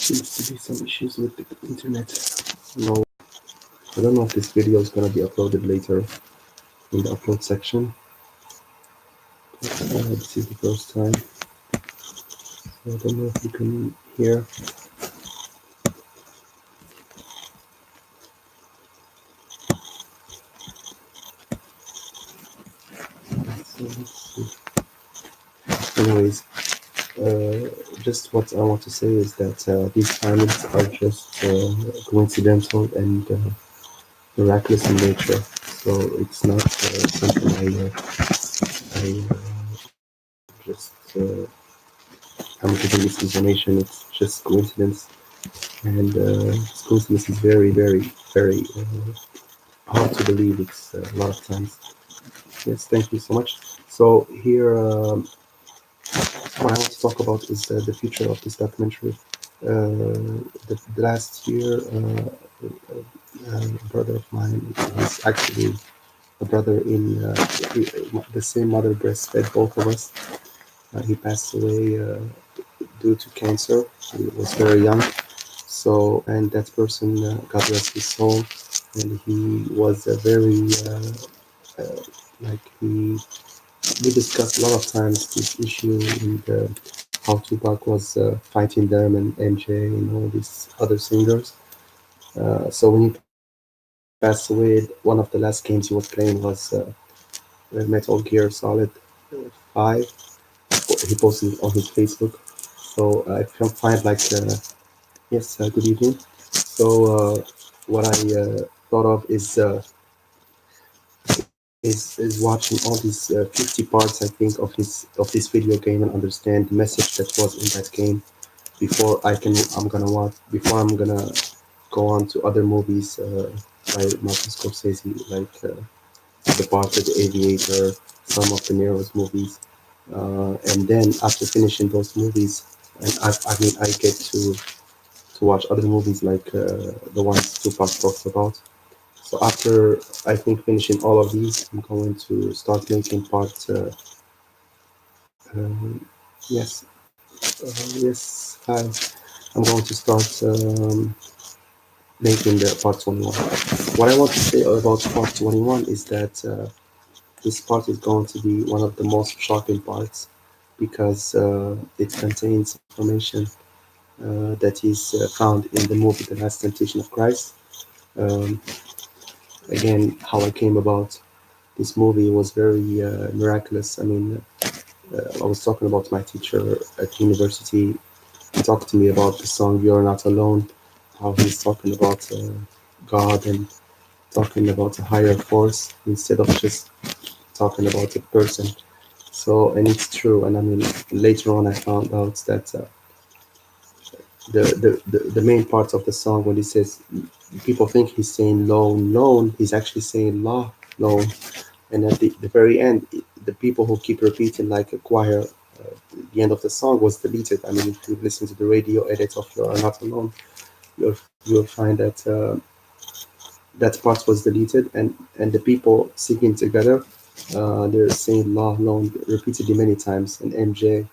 Seems to be some issues with the internet. No, I don't know if this video is gonna be uploaded later in the upload section. This is the first time. So I don't know if you can hear. So let's see. Anyways, just what I want to say is that these planets are just coincidental and miraculous in nature. So it's not something I just I'm giving this information. It's just coincidence, and this coincidence is very, very, very hard to believe. It's a lot of times. Yes, thank you so much. So here, what I want to talk about is the future of this documentary. The last year, a brother of mine is actually a brother in the same mother breastfed both of us. He passed away due to cancer. He was very young. So, and that person, God rest his soul, and he was a very, like we discussed a lot of times this issue and how Tupac was fighting them and MJ and all these other singers. So when he passed away, one of the last games he was playing was Metal Gear Solid 5. He posted it on his Facebook. So I can find like yes, good evening. So what I thought of is watching all these 50 parts I think of this video game and understand the message that was in that game before I'm gonna watch before I'm gonna go on to other movies by Martin Scorsese like The Departed, The Aviator, some of De Niro's movies, and then after finishing those movies, and I mean I get to watch other movies like the ones Tupac talks about. So after I think finishing all of these, I'm going to start making part. Yes, yes. Hi. I'm going to start making the part 21. What I want to say about part 21 is that this part is going to be one of the most shocking parts because it contains information that is found in the movie The Last Temptation of Christ. Um, Again, how I came about this movie was very miraculous. I mean, I was talking about my teacher at university. He talked to me about the song "You're Not Alone," how he's talking about God and talking about a higher force instead of just talking about a person. So, and it's true. And I mean, later on, I found out that the main part of the song when he says people think he's saying loan loan, he's actually saying la loan. And at the very end, the people who keep repeating like a choir, the end of the song was deleted. I mean, if you listen to the radio edit of "You Are Not Alone," you'll find that that part was deleted, and the people singing together, they're saying "La Alone" repeatedly many times. And MJ,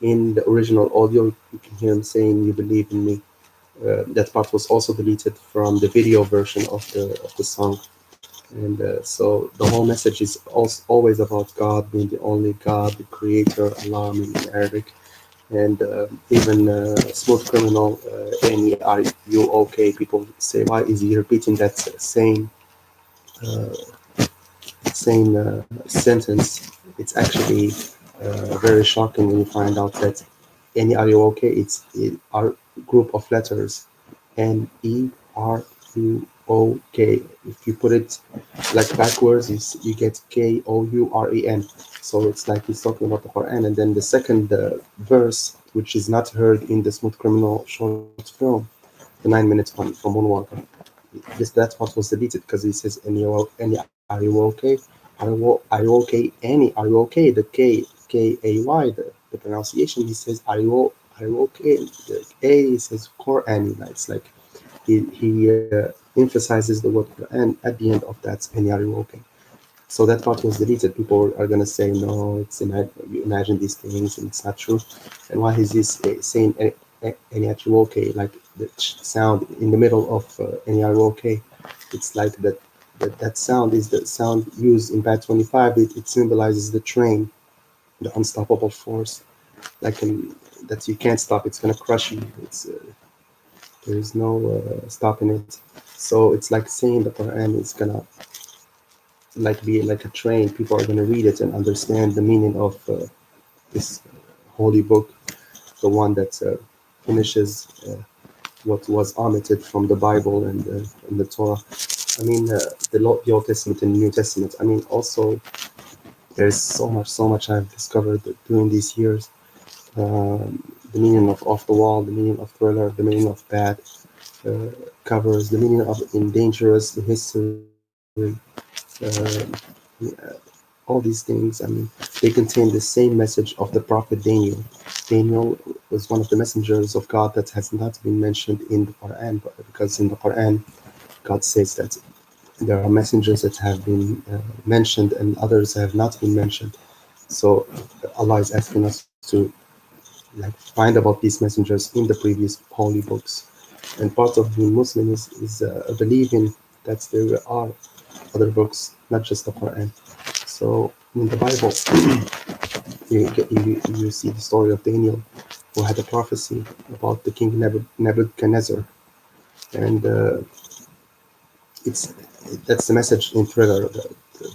in the original audio, you can hear him saying "You believe in me." That part was also deleted from the video version of the song. And so the whole message is also always about God being the only God, the creator, Allah in Arabic. And even Smooth Criminal, Annie, are you okay? People say, why is he repeating that uh, same sentence? It's actually very shocking when you find out that Annie, are you okay? It's our group of letters, Neruok. If you put it like backwards, you get Kouren. So it's like he's talking about the Quran, and then the second verse, which is not heard in the Smooth Criminal short film, the 9 minutes one from Moonwalker. This that's what was deleted because he says, "Any, are you okay? Are you okay? Any, are you okay?" The Kay, the pronunciation. He says, are you okay?" The A he says Quran. It's like he emphasizes the word Quran at the end of that. Any, are you okay? So that part was deleted. People are gonna say no, you imagine these things and it's not true. And why is this saying Eniachiwoke, like the sound in the middle of Eniachiwoke. It's like that sound is the sound used in Bad 25. It symbolizes the train, the unstoppable force, like that you can't stop. It's gonna crush you. There is no stopping it. So it's like saying the Quran is gonna like be like a train. People are gonna read it and understand the meaning of this holy book, the one that finishes what was omitted from the Bible and the Torah. I mean, the Old Testament and New Testament. I mean, also there's so much I've discovered during these years. The meaning of off the wall, the meaning of thriller, the meaning of bad uh, covers, the meaning of in dangerous, the history, all these things. I mean, they contain the same message of the prophet Daniel. Daniel was one of the messengers of God that has not been mentioned in the Quran, but because in the Quran, God says that there are messengers that have been mentioned and others have not been mentioned. So Allah is asking us to like find about these messengers in the previous holy books. And part of being Muslim is believing that there are other books, not just the Quran. So in the Bible, you see the story of Daniel, who had a prophecy about the king Nebuchadnezzar, and it's that's the message in Thriller.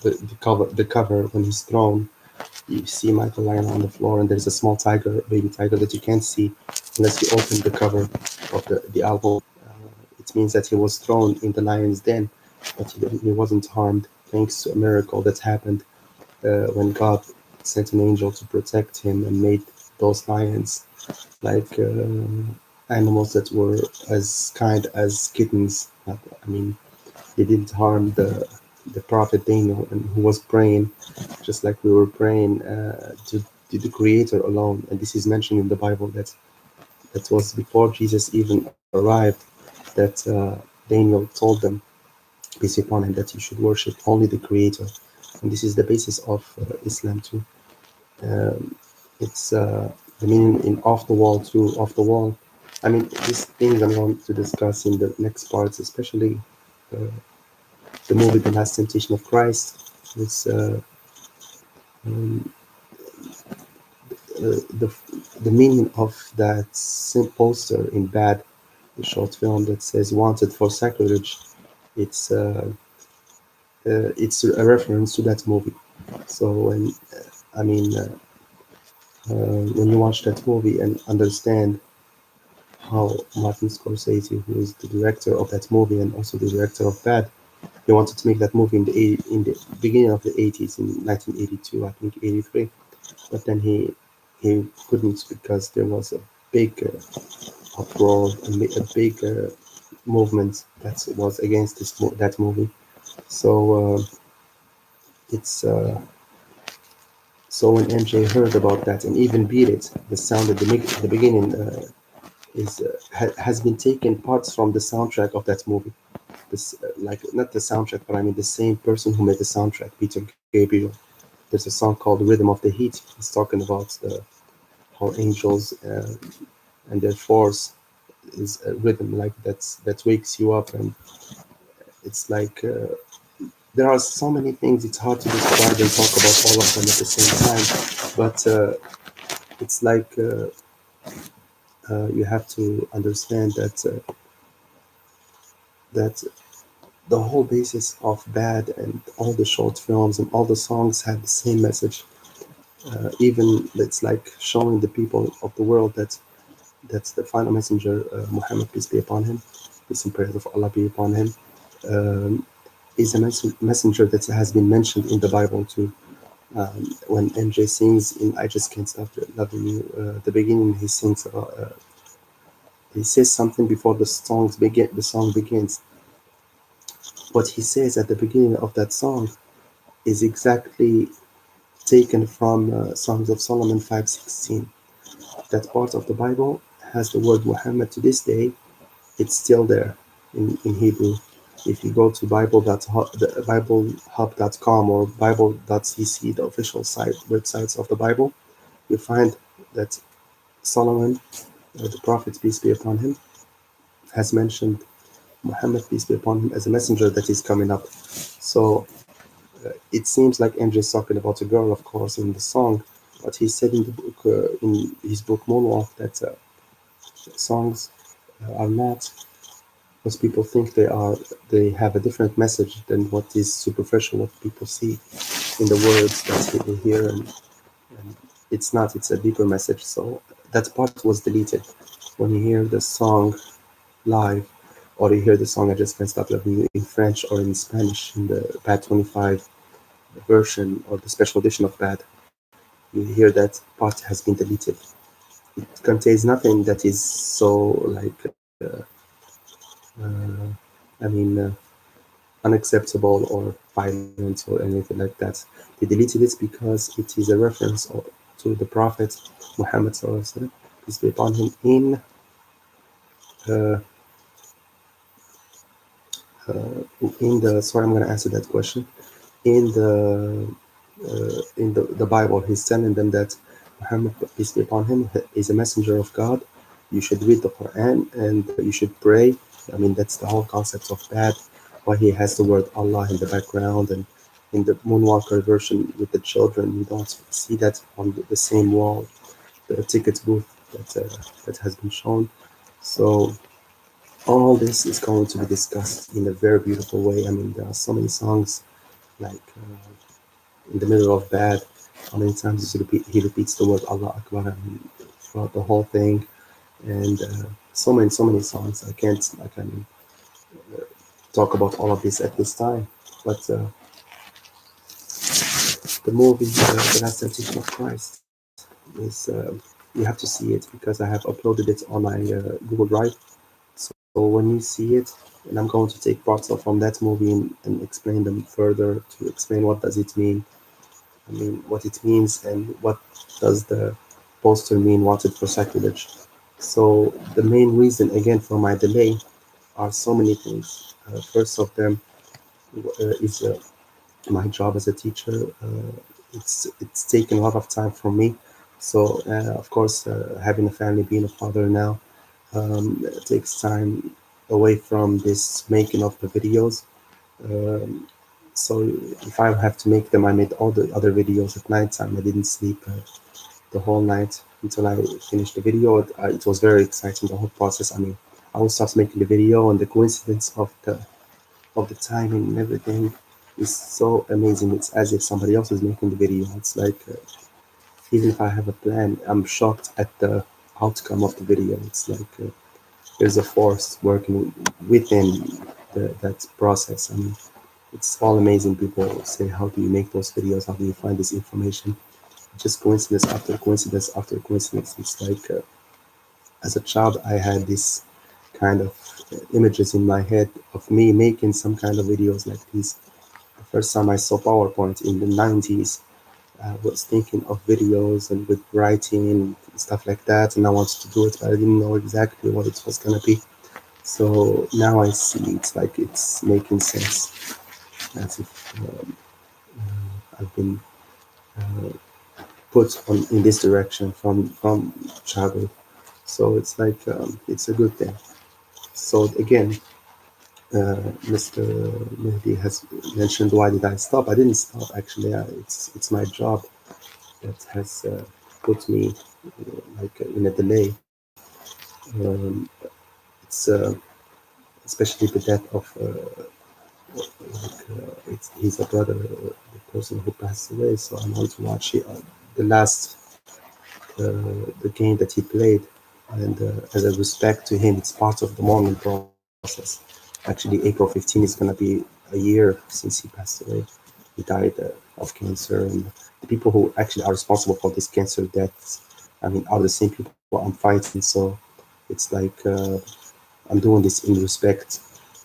The cover when he's thrown, you see Michael lying on the floor, and there's a small tiger, baby tiger that you can't see unless you open the cover of the album. It means that he was thrown in the lion's den, but he wasn't harmed thanks to a miracle that happened when God sent an angel to protect him and made those lions like animals that were as kind as kittens. I mean, they didn't harm the prophet Daniel, and who was praying just like we were praying to the Creator alone. And this is mentioned in the Bible that was before Jesus even arrived. That Daniel told them, peace be upon him, that you should worship only the Creator, and this is the basis of Islam too. Um, it's the meaning in off the wall too. Off the wall. I mean, these things I'm going to discuss in the next parts, especially uh, the movie The Last Temptation of Christ. It's um, the meaning of that poster in Bad, the short film that says "Wanted for Sacrilege." It's it's a reference to that movie. So I mean, when you watch that movie and understand how Martin Scorsese, who is the director of that movie and also the director of Bad, he wanted to make that movie in the beginning of the 80s, in 1982, I think 83, but then he couldn't because there was a big uproar, a big movement that was against that movie. So it's so when MJ heard about that and even beat it, the sound at the beginning is has been taken parts from the soundtrack of that movie. This like not the soundtrack, but I mean the same person who made the soundtrack, Peter Gabriel. There's a song called "Rhythm of the Heat." He's talking about how angels and their force is a rhythm like that wakes you up, and it's like there are so many things. It's hard to describe and talk about all of them at the same time, but it's like you have to understand that the whole basis of Bad and all the short films and all the songs had the same message. Even it's like showing the people of the world that's the final messenger, Muhammad, peace be upon him, peace and prayers of Allah be upon him, um, is a messenger that has been mentioned in the Bible too. When MJ sings in "I Just Can't Stop Loving You," the beginning he sings about he says something before the song begins. What he says at the beginning of that song is exactly taken from Songs of Solomon 5:16. That part of the Bible has the word Muhammad to this day. It's still there in Hebrew. If you go to biblehub.com or bible.cc, the official websites of the Bible, you find that Solomon the Prophet, peace be upon him, has mentioned Muhammad, peace be upon him, as a messenger that is coming up. So it seems like Andrew is talking about a girl, of course, in the song, but he said in the book, in his book Moonwalk, that songs are not, because people think they are, they have a different message than what is superficial, what people see in the words that they hear, and it's not, it's a deeper message. So that part was deleted. When you hear the song live, or you hear the song I Just Can't Stop Loving You in French or in Spanish in the Bad 25 version or the special edition of Bad, you hear that part has been deleted. It contains nothing that is so like, uh, I mean, unacceptable or violent or anything like that. They deleted it because it is a reference to the Prophet Muhammad sallallahu peace be upon him uh, in the, sorry, I'm going to answer that question, in the Bible. He's telling them that Muhammad, peace be upon him, is a messenger of God. You should read the Quran and you should pray. I mean, that's the whole concept of that. Why he has the word Allah in the background, and in the Moonwalker version with the children, you don't see that on the same wall, the ticket booth that has been shown. So all this is going to be discussed in a very beautiful way. I mean, there are so many songs like in the middle of Bad. How many times he repeats the word Allah Akbar, I mean, throughout the whole thing, and so many songs. I can talk about all of this at this time, but the movie The Last Temptation of Christ is, you have to see it because I have uploaded it on my Google Drive. So when you see it, and I'm going to take parts of from that movie and explain them further, to explain what does it mean. I mean, what it means and what does the poster mean, wanted for sacrilege. So the main reason, again, for my delay are so many things. First of them is my job as a teacher. It's taken a lot of time from me. So of course, having a family, being a father now, takes time away from this making of the videos. Um, so if I have to make them, I made all the other videos at night time. I didn't sleep the whole night until I finished the video. It was very exciting, the whole process. I mean, I would start making the video, and the coincidence of the timing and everything is so amazing. It's as if somebody else is making the video. It's like even if I have a plan, I'm shocked at the outcome of the video. It's like there's a force working within that process. I mean, it's all amazing. People say, how do you make those videos? How do you find this information? Just coincidence after coincidence after coincidence. It's like as a child, I had this kind of images in my head of me making some kind of videos like these. The first time I saw PowerPoint in the 90s, I was thinking of videos and with writing and stuff like that, and I wanted to do it, but I didn't know exactly what it was gonna be. So now I see it's like it's making sense, as if I've been put on in this direction from childhood. So it's like it's a good thing. So again, Mr. Mehdi has mentioned why did I stop? I didn't stop actually. It's my job that has put me like in a delay. Um, it's especially the death of he's a brother, the person who passed away. So I want to watch the last the game that he played, and as a respect to him, it's part of the mourning process. Actually, April 15 is going to be a year since he passed away. He died of cancer, and the people who actually are responsible for this cancer deaths, I mean, are the same people I'm fighting. So it's like I'm doing this in respect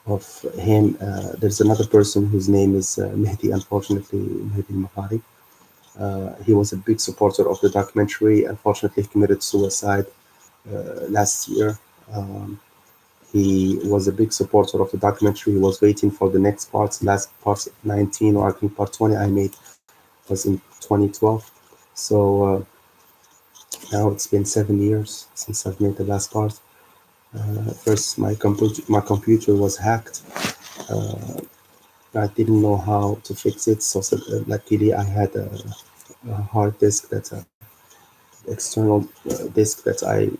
of him. There's another person whose name is Mehdi, unfortunately, Mehdi Mahari. He was a big supporter of the documentary. Unfortunately, he committed suicide last year. Um, he was a big supporter of the documentary. He was waiting for the next parts. Last part 19, or I think part 20 I made was in 2012. So Now it's been 7 years since I've made the last part. First, my computer was hacked. Uh, I didn't know how to fix it, so luckily I had a hard disk that's a external disk that I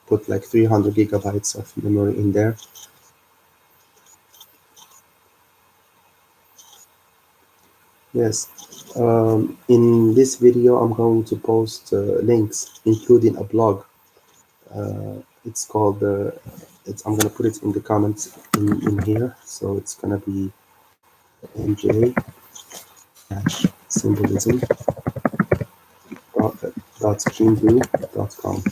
put like 300 gigabytes of memory in there. Yes. In this video, I'm going to post links, including a blog. It's called. I'm gonna put it in the comments in here. So it's gonna be mj-symbolism dot com.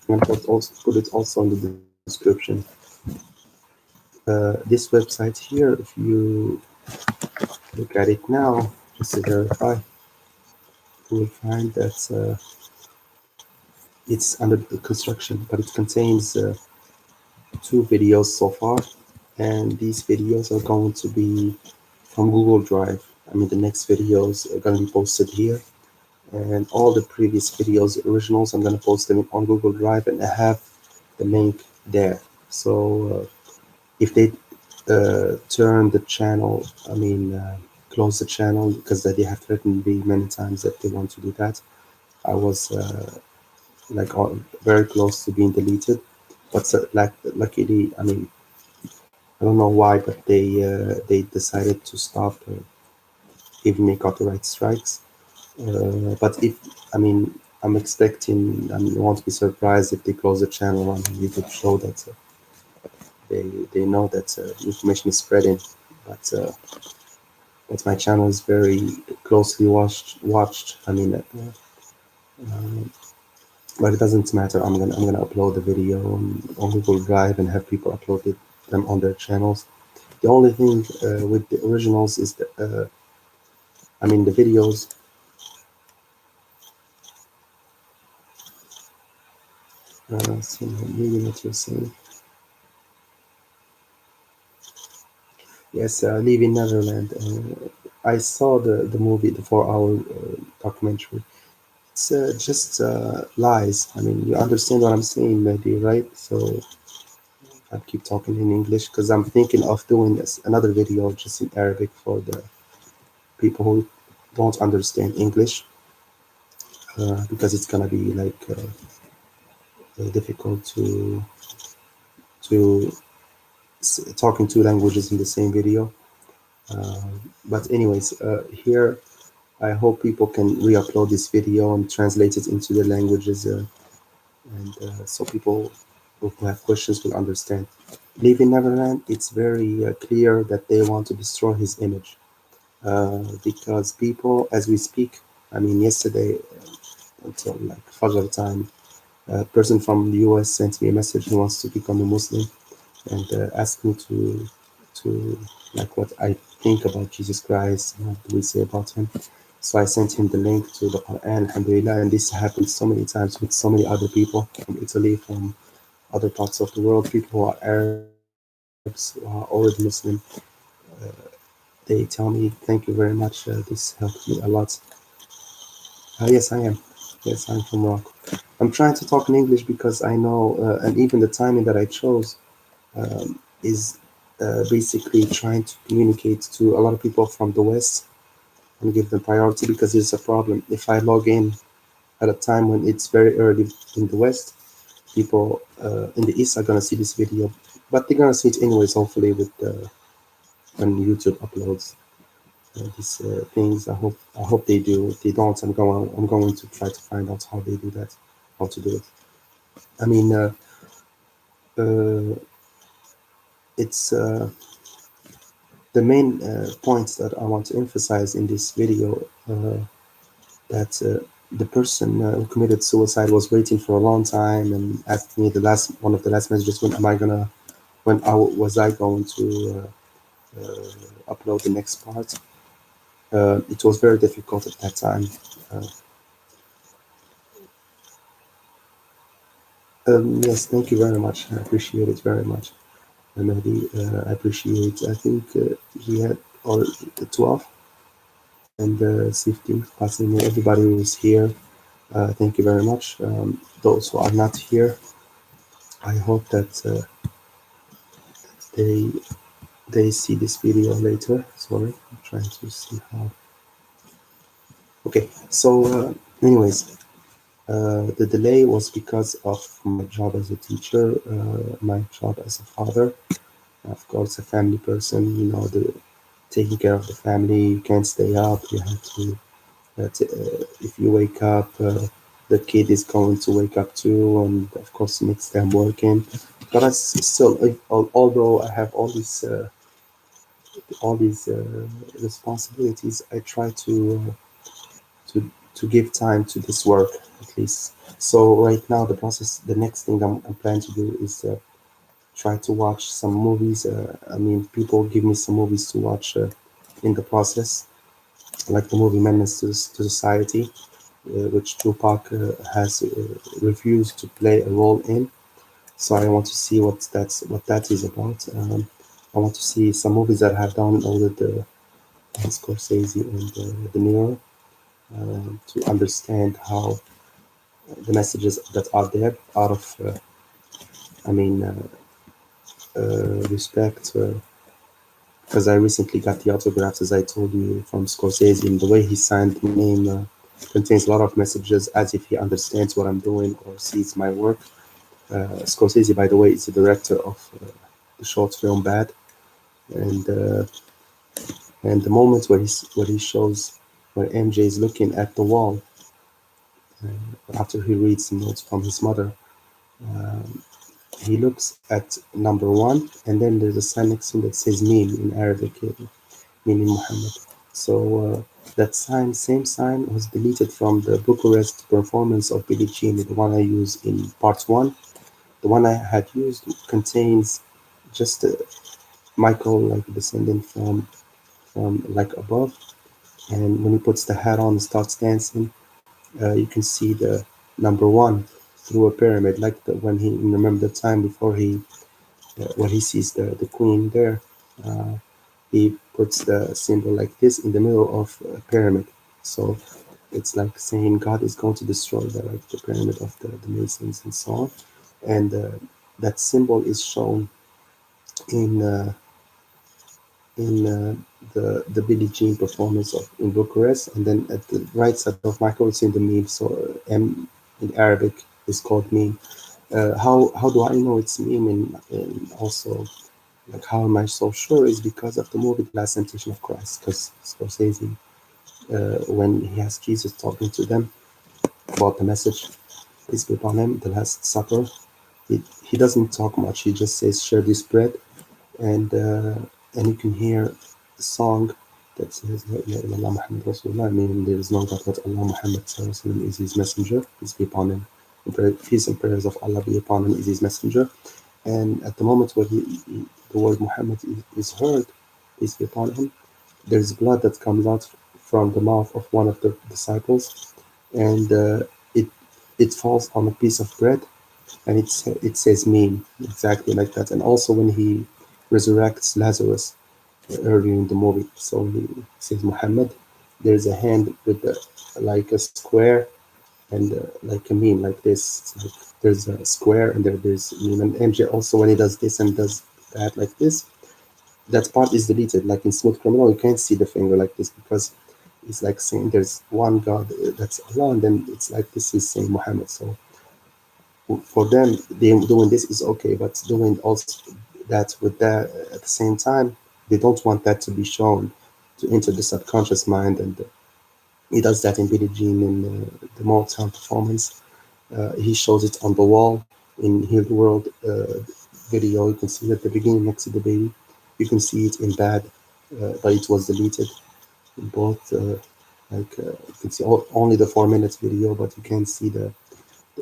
I'm gonna put it also in the description. This website here, if you look at it now, just to verify, you will find that it's under construction, but it contains two videos so far, and these videos are going to be from Google Drive. I mean, the next videos are going to be posted here, and all the previous videos, originals, I'm going to post them on Google Drive, and I have the link there. So if they turn the channel, close the channel, because they have threatened me many times that they want to do that. I was very close to being deleted, but luckily, I don't know why, but they decided to stop giving me copyright strikes. But if I mean, I'm expecting, I won't be surprised if they close the channel on YouTube show that they know that information is spreading. But but my channel is very closely watched. But it doesn't matter. I'm gonna upload the video on Google Drive and have people upload them on their channels. The only thing with the originals is that the videos. So maybe what you're saying. Yes, Leaving Neverland. I saw the movie, the 4 hour documentary. It's just lies. I mean, you understand what I'm saying, maybe, right? So I keep talking in English because I'm thinking of doing another video just in Arabic for the people who don't understand English, because it's gonna be like difficult to talk in two languages in the same video. But anyways, here I hope people can re-upload this video and translate it into the languages, and so people who have questions will understand. Leaving Neverland, it's very clear that they want to destroy his image, because people, as we speak, yesterday until like Fajr time, a person from the US sent me a message. He wants to become a Muslim, and asked me to like what I think about Jesus Christ, what do we say about him. So I sent him the link to the Quran, alhamdulillah, and this happened so many times with so many other people from Italy, from other parts of the world, people who are Arabs, who are already Muslim. They tell me, thank you very much, this helped me a lot. Yes, I am. Yes, I'm from Morocco. I'm trying to talk in English because I know, and even the timing that I chose is basically trying to communicate to a lot of people from the West and give them priority, because there's a problem. If I log in at a time when it's very early in the West, people in the East are gonna see this video, but they're gonna see it anyways. Hopefully, with when YouTube uploads these things, I hope they do. If they don't, I'm going to try to find out how they do that, how to do it. I mean, uh, it's the main points that I want to emphasize in this video, that the person who committed suicide was waiting for a long time and asked me one of the last messages, when was I going to upload the next part. It was very difficult at that time. Uh, yes, thank you very much. I appreciate it very much. Mehdi, I appreciate. I think he had all 12 and 15 passing. Everybody was here. Thank you very much. Those who are not here, I hope that they they see this video later. Sorry, I'm trying to see how. Okay, so anyways, the delay was because of my job as a teacher, my job as a father. Of course, a family person, the taking care of the family. You can't stay up. You have to. If you wake up, the kid is going to wake up too, and of course, it makes them working. But I still, although I have all these responsibilities, I try to give time to this work at least. So right now, the next thing I'm planning to do is try to watch some movies. I mean, people give me some movies to watch in the process, like the movie Menace to Society, which Tupac has refused to play a role in. So I want to see what that is about. I want to see some movies that I have downloaded, Scorsese and De Niro, to understand how the messages that are there out of, I mean, respect. Because I recently got the autographs, as I told you, from Scorsese, and the way he signed my name contains a lot of messages as if he understands what I'm doing or sees my work. Scorsese, by the way, is the director of the short film Bad, and uh, and the moment where he shows where MJ is looking at the wall after he reads the notes from his mother, he looks at number one, and then there's a sign next to him that says "Meme" in Arabic, meaning Muhammad. So that same sign, was deleted from the Bucharest performance of Billie Jean, the one I used in part one. The one I had used contains just Michael, like descending from like above, and when he puts the hat on and starts dancing, you can see the number one through a pyramid, like when he remember the time before when he sees the queen there. Uh, he puts the symbol like this in the middle of a pyramid. So it's like saying God is going to destroy like the pyramid of the Masons and so on. And that symbol is shown in the Billie Jean performance in Bucharest, and then at the right side of Michael, it's in the meme. So M in Arabic is called meme. How do I know it's meme, and also like how am I so sure is because of the movie The Last Temptation of Christ, because Scorsese, when he has Jesus talking to them about the message, peace be upon him, the Last Supper, he doesn't talk much. He just says, "Share this bread," and you can hear a song that says, "La ilaha illallah Muhammad Rasulullah," meaning there is no God but Allah, Muhammad sallallahu is his messenger, peace be upon him. Peace and prayers of Allah be upon him is his messenger. And at the moment where the word Muhammad is heard, peace be upon him, there's blood that comes out from the mouth of one of the disciples, and it falls on a piece of bread, and it says "mean" exactly like that. And also when he resurrects Lazarus earlier in the movie, so when he says Muhammad, there's a hand with like a square and like a meme like this. It's like there's a square and there's meme. And MJ also, when he does this and does that like this, that part is deleted. Like in Smooth Criminal, you can't see the finger like this because it's like saying there's one God, that's Allah, and then it's like this is saying Muhammad. So for them, doing this is okay, but doing also that with that at the same time, they don't want that to be shown to enter the subconscious mind, and he does that in Billie Jean in the Motown performance. He shows it on the wall in Healed World video. You can see it at the beginning next to the baby. You can see it in Bad, but it was deleted in both. You can see only the 4 minutes video, but you can see the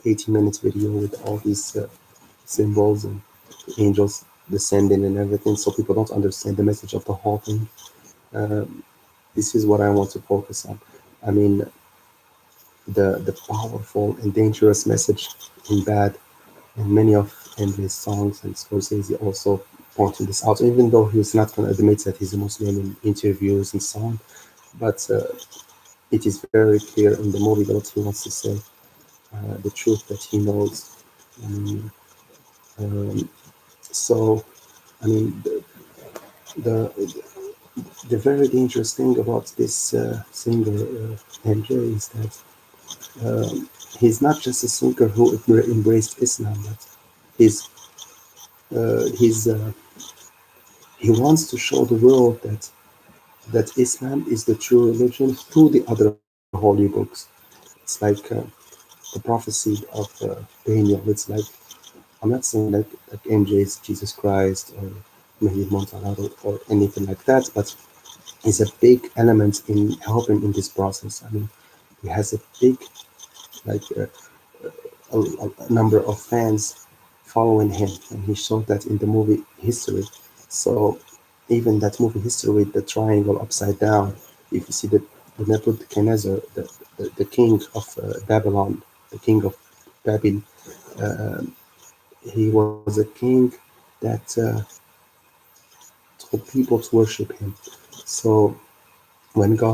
80 minutes video with all these symbols and the angels descending and everything, so people don't understand the message of the whole thing. Um, this is what I want to focus on. I mean, the powerful and dangerous message in Bad, and many of Emily's songs, and Scorsese also pointing this out, even though he's not going to admit that he's a Muslim in interviews and so on. But it is very clear in the movie what he wants to say. the truth that he knows. Um, um, so, I mean, the the very dangerous thing about this singer MJ is that he's not just a singer who embraced Islam, but he's he's he wants to show the world that Islam is the true religion through the other holy books. It's like the prophecy of Daniel. It's like, I'm not saying like MJ's Jesus Christ or Mahdi Montalado or anything like that, but he's a big element in helping in this process. I mean, he has a big like a number of fans following him, and he showed that in the movie history. So even that movie history with the triangle upside down, if you see the Nebuchadnezzar, the king of Babylon, the king of Babel, uh, he was a king that told people to worship him. So when God